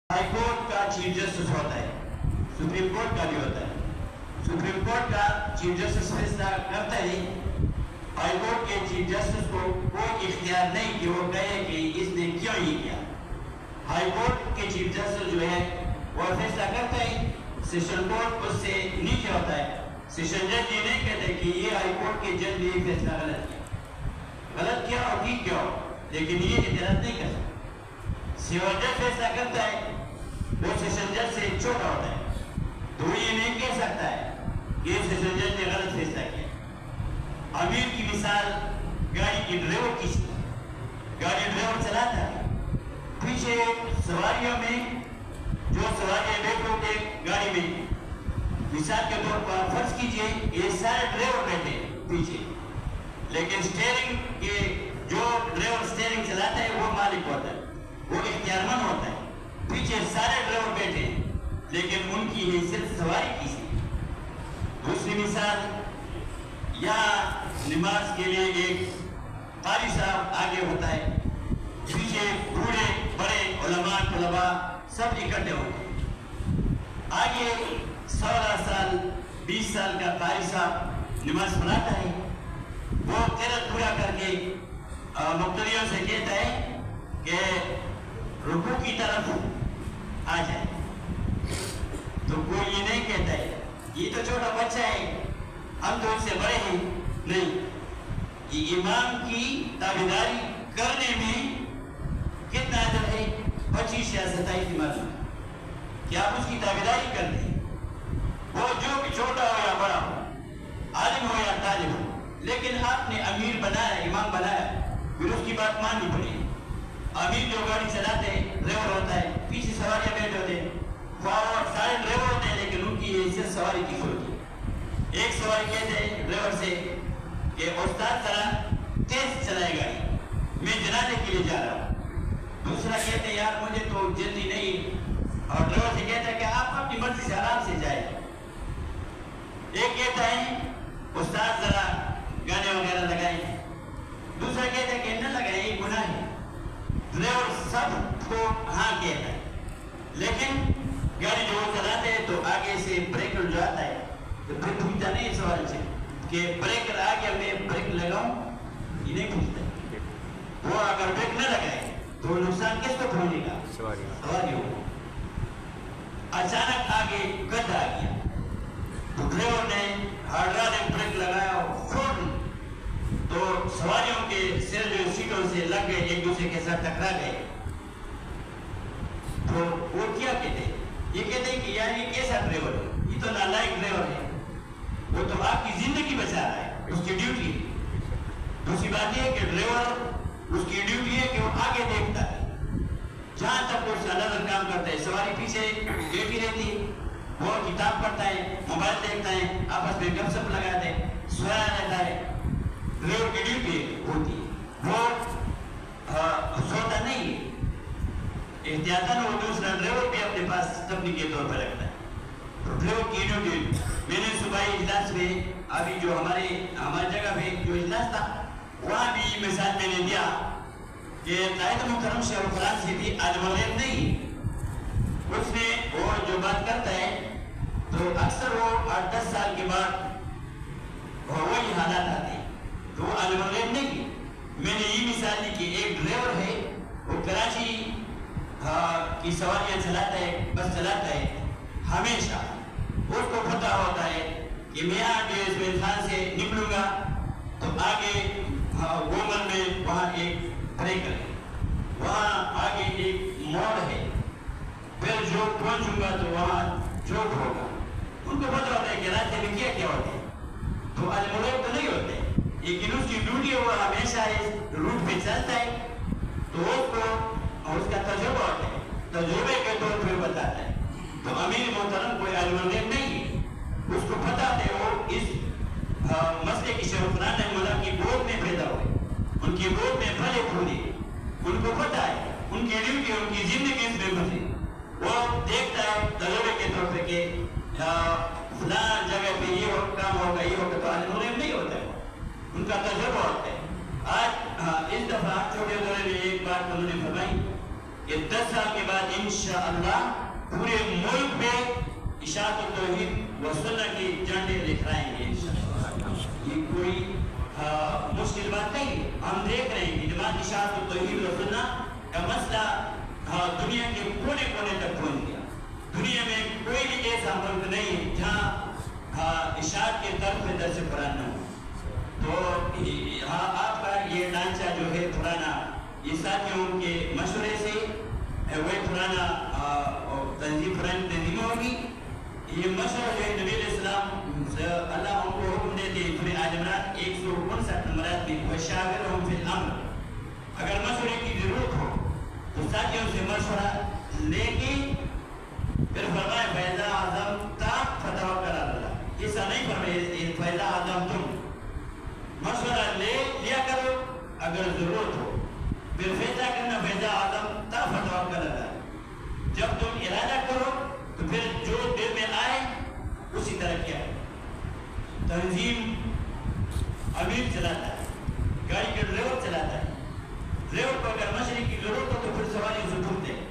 High court کا chief justice ہوتا ہے، سپریم کورٹ کا بھی ہوتا ہے۔ سپریم کورٹ کا چیف جسٹس فیصلہ کرتا ہے، ہائی کورٹ کے چیف جسٹس کو کوئی اختیار نہیں کہ وہ کہے کہ اس نے کیوں یہ کیا۔ ہائی کورٹ کے چیف جسٹس جو ہے وہ فیصلہ کرتا ہے، سیشن کورٹ اس سے نیچے ہوتا ہے۔ سیشن جج یہ نہیں کہتے کہ یہ ہائی کورٹ کے جج نے فیصلہ غلط کیا اور ٹھیک کیا ہو، لیکن یہ اعتراض نہیں کر سکتا۔ سیول جج فیصلہ کرتا ہے، وہ سیشن جج سے چھوٹا ہوتا ہے، تو یہ نہیں کہہ سکتا ہے کہ سیشن جج نے غلط فیصلہ کیا۔ امیر کی مثال گاڑی کی ڈرائیور کی سی، گاڑی ڈرائیور چلاتا ہے، پیچھے سواریوں میں جو سواریاں بیٹھے ہوتے گاڑی میں، مثال کے طور پر فرض کیجئے یہ سارے ڈرائیور بیٹھے پیچھے، لیکن سٹیئرنگ کے جو ڈرائیور سٹیئرنگ چلاتا ہے وہ مالک ہوتا ہے، وہ اختیار مند ہوتا ہے۔ پیچھے سارے ڈرائیور بیٹھے ہیں، لیکن ان کی حیثیت سواری کی سی۔ دوسری مثال، یہاں نماز کے لیے ایک قاری صاحب آگے ہوتا ہے، پیچھے بوڑھے بڑے علماء طلباء سب اکٹھے ہوتے ہیں۔ آگے 16 سال 20 سال کا قاری صاحب نماز پڑھاتا ہے، وہ قرات پورا کر کے مقتدیوں سے کہتا ہے کہ رکوع کی طرف آ جائے، تو کوئی یہ نہیں کہتا ہے یہ تو چھوٹا بچہ ہے، ہم تو اس سے بڑے ہیں، نہیں، یہ امام کی تابعداری کرنے میں کتنا اجر ہے؟ 25 یا 27 نماز میں کہ آپ اس کی تابعداری کرتے ہیں، وہ جو بھی چھوٹا ہو یا بڑا ہو، عالم ہو یا طالب ہو، لیکن آپ نے امیر بنایا، امام بنایا، پھر اس کی بات ماننی پڑے گی۔ امیر جو گاڑی چلاتے ہیں، ڈرائیور ہوتا ہے، پیچھے سواریاں بیٹھے ہوتے ہیں، فارورڈ سارے ڈرائیور ہوتے ہیں، لیکن ان کی حیثیت سواری کی ہوتی ہے۔ ایک سواری کہتے ہیں ڈرائیور سے کہ استاد ذرا تیز چلائے گاڑی، میں جنازے کے لیے جا رہا ہوں۔ دوسرا کہتے ہیں یار مجھے تو جلدی نہیں، اور ڈرائیور سے کہتا ہے کہ آپ اپنی مرضی سے آرام سے جائیں۔ ایک کہتا ہے استاد ذرا گانے وغیرہ لگائیں، دوسرا کہتا ہے کہ نہ لگائیں، یہ گناہ ہے۔ ڈرائیور سب کو ہاں کہتا ہے، لیکن گاڑی جو وہ چلاتے ہیں تو آگے سے بریکر جو آتا ہے تو پھر پوچھتا نہیں سوال سے کہ بریکر آ گیا میں بریک لگاؤں، یہ نہیں پوچھتا۔ وہ اگر بریک نہ لگائے تو نقصان کس کو پہنچے گا؟ سواری ہو۔ اچانک آگے گڈھا آ گیا تو ڈرائیور نے ہائیڈرالک بریک لگایا، فوراً تو سواریوں کے سر جو سیٹوں سے لگ گئے، ایک دوسرے کے ساتھ ٹکرا گئے۔ تو وہ کیا کہتے ہیں؟ یہ کہتے ہیں کہ یار یہ کیسا ڈرائیور ہے، یہ تو نالائق ڈرائیور ہے، وہ تو آپ کی زندگی بچا رہا ہے، اس کی ڈیوٹی ہے۔ دوسری بات یہ ہے کہ ڈرائیور اس کی ڈیوٹی ہے کہ وہ آگے دیکھتا ہے، جہاں تک اس کا نظر کام کرتا ہے، سواری پیچھے بیٹھی رہتی ہے، وہ کتاب پڑھتا ہے، موبائل دیکھتا ہے، آپس میں گپ سپ لگاتے ہیں، سویا رہتا ہے۔ ڈرائیور کی ڈیوٹی ہوتی ہے، وہ سوتا نہیں ہے، احتیاطاً وہ دوسرا ڈرائیور بھی اپنے پاس تبلیغ کے طور پر رکھتا ہے۔ تو ڈرائیور کی ڈیوٹی، میں نے صوبائی اجلاس میں ابھی جو ہماری جگہ پہ جو اجلاس تھا وہاں بھی مثال میں نے دیا کہ قائد محترم شیخ القرآن سے بھی عالم الغیب نہیں، اس نے وہ جو بات کرتا ہے تو اکثر وہ 8-10 سال کے بعد وہی حالات آتے ہیں، تو وہ عالم الغیب نہیں۔ میں نے یہ مثال دی کہ ایک ڈرائیور ہے، وہ کراچی کی سواریاں چلاتا ہے، بس چلاتا ہے، ہمیشہ اس کو پتہ ہوتا ہے کہ میں آگے اسماعیل خان سے نکلوں گا تو آگے گومل میں وہاں ایک بریکر ہے، وہاں آگے ایک موڑ ہے، پھر جو پہنچوں گا تو وہاں چوک ہوگا۔ ان کو پتہ ہوتا ہے کہ راستے میں کیا کیا ہوتے ہیں، تو عالم الغیب تو نہیں ہوتے، لیکن اس کی ڈیوٹی وہ ہمیشہ اس روٹ پہ چلتا ہے، تو اس کو اس کا تجربہ ہوتا ہے، تجربے کے طور پر بتاتا ہے۔ تو امیر محترم کوئی عالم الغیب نہیں ہے، اس کو پتہ ہے وہ اس مسئلے کی شیخ القرآن رحمہ اللہ کی گود میں پیدا ہوئے، ان کی گود میں پھلے پھولے، ان کو پتہ ہے ان کی ڈیوٹی، ان کی زندگی اس میں بسے، وہ دیکھتا ہے تجربے کے طور پہ کہ فلاں جگہ پہ یہ کام ہوگا، یہ ہوگا، تو عالم الغیب نہیں ہوتا ہے، ان کا تجربہ ہوتا ہے۔ آج اس دفعہ چھوٹے دورے میں ایک بات انہوں نے فرمائی کہ 10 سال کے بعد انشاءاللہ پورے ملک میں اشاعت التوحید و سنت کی جھنڈے لہرائیں گے انشاءاللہ. یہ کوئی مشکل بات نہیں. ہم دیکھ رہے ہیں کہ جماعت اشاعت التوحید و سنت کا مسئلہ دنیا کے کونے کونے تک پہنچ گیا. دنیا میں کوئی بھی ایسا ملک نہیں جہاں اشاعت کے طرف درس قرآن نہ ہو. تو آپ کا یہ ڈھانچہ جو ہے پرانا، یہ ساتھیوں کے مشورے سے وہ پرانا پرانی تنظیم ہوگی. یہ مشورہ جو ہے نبی علیہ السلام اللہ ہم کو حکم دیتے ہیں سورہ آل عمران 159 نمبر میں وشاورہم فی الامر. اگر مشورے کی ضرورت ہو تو ساتھیوں سے مشورہ لے کے پھر فرمائے فیضا عظمت فتوکل علی اللہ. ایسا نہیں فرمائے فیضا عظمتم، مشورہ لیا کرو اگر ضرورت ہو، پھر فیضا کرنا فیضا عظمت فتوکل علی اللہ. جب تم ارادہ کرو تو پھر جو دل میں آئے اسی طرح کیا. تنظیم امیر چلاتا ہے، گاڑی کا ڈرائیور چلاتا ہے. ڈرائیور کو اگر مشورے کی ضرورت ہو تو پھر سواریوں سے پوچھتے ہیں،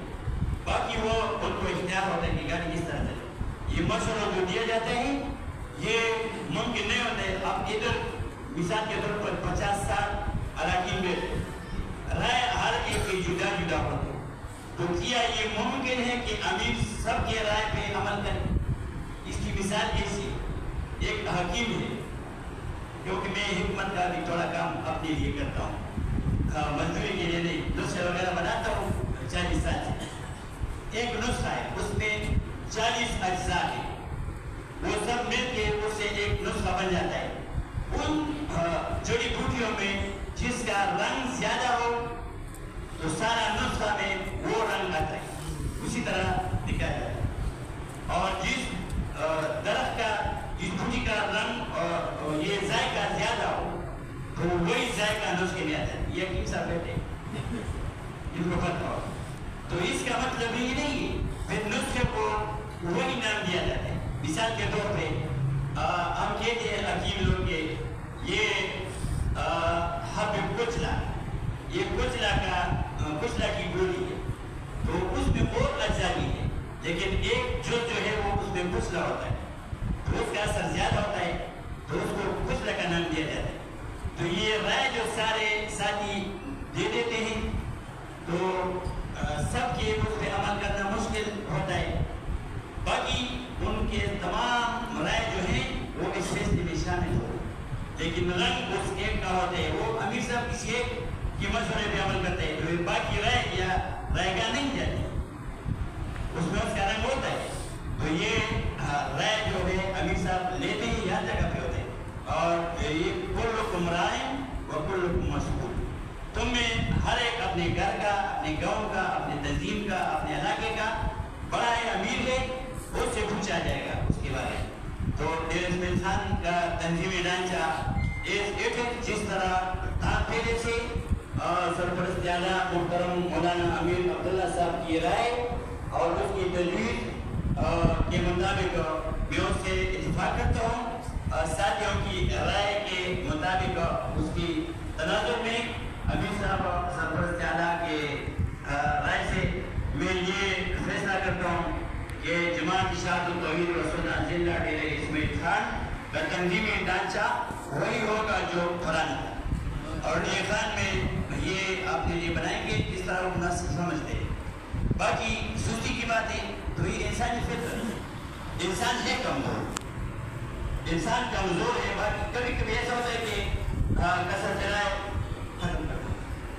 باقی وہ ان کو اختیار ہوتا ہے کہ گاڑی کس طرح چلے. یہ مشورہ جو دیا جاتا ہے یہ ممکن نہیں ہوتا ہے. اب ادھر مثال کے طور پر 50-60 اراکین میں رائے ہر ایک کی جدا جدا ہوتی ہے. تو کیا یہ ممکن ہے کہ امیر سب کے رائے پہ عمل کرے؟ اس کی مثال ایسی ایک حکیم ہے، کیونکہ میں حکمت کا بھی تھوڑا کام اپنے لیے کرتا ہوں، مزدوری کے لیے نہیں، نسخے وغیرہ بناتا ہوں 40 سال سے. ایک نسخہ ہے، اس میں 40 اجزاء ہیں، وہ سب مل کے اس سے ایک نسخہ بن جاتا ہے. ان جڑی بوٹیوں میں جس کا رنگ زیادہ ہو تو سارا نسخہ میں وہ رنگ آتا ہے، اسی طرح نکالا جاتا ہے. اور جس درخت کا، جس بوٹی کا رنگ یہ ذائقہ زیادہ ہو تو وہی ذائقہ نسخے میں آتا ہے. یہ حکیم صاحب بیٹھے ان کو پتہ ہو. تو اس کا مطلب یہ نہیں ہے پھر نسخے کو وہی نام دیا جاتا ہے. مثال کے طور پہ ہم کہتے ہیں حکیم لوگ کے یہ حب کچلا، یہ کچلا کی گولی ہے، تو اس میں اور اجزاء بھی ہے، لیکن ایک جو ہے وہ اس میں کچلا ہوتا ہے، تو اس کا اثر زیادہ ہوتا ہے، تو اس کو کچلا کا نام دیا جاتا ہے. تو یہ رائے جو سارے ساتھی دے دیتے ہیں تو سب کے اس پہ عمل کرنا مشکل ہوتا ہے. باقی ان کے تمام رائے جو ہیں وہ اس فیصلے میں شامل ہو، لیکن رنگ اس ایک کا ہوتا ہے. وہ امیر صاحب کسی ایک کے مشورے پہ عمل کرتے ہیں، جو باقی رائے یا رائے گاہ نہیں جاتی، اس میں اس کا رنگ ہوتا ہے. تو یہ رائے جو ہے امیر صاحب لیتے ہی ہر جگہ پہ ہوتے ہیں. اور یہ کلکم رائن و کلکم مسئول. تم میں ہر ایک اپنے گھر کا، اپنے گاؤں کا، اپنے تنظیم کا، اپنے علاقے کا بڑا ہے، امیر ہے، اس سے پوچھا جائے گا اس کے بارے میں. تو ڈیر اسماعیل خان کا تنظیمی ڈھانچہ جس طرح پہلے سے سرپرست اعلیٰ محترم مولانا امیر عبداللہ صاحب کی رائے اور اس کی تجویز کے مطابق میں اس سے اتفاق کرتا ہوں. ساتھیوں کی رائے کے مطابق اس کی تناظر میں امیر صاحب سرپرست اعلیٰ کے رائے سے میں یہ فیصلہ کرتا ہوں کہ جماعت اشاعت التوحید و سنت ضلع ڈیر اسماعیل خان کا تنظیمی ڈھانچہ وہی ہوگا جو پرانا تھا. اور ڈیر خان میں یہ آپ نے یہ بنائیں گے جس طرح وہ مناسب سمجھتے ہیں. باقی سستی کی باتیں تو یہ انسانی فطرت ہے، انسان ہے کمزور، انسان کمزور ہے. باقی کبھی کبھی ایسا ہوتا ہے کہ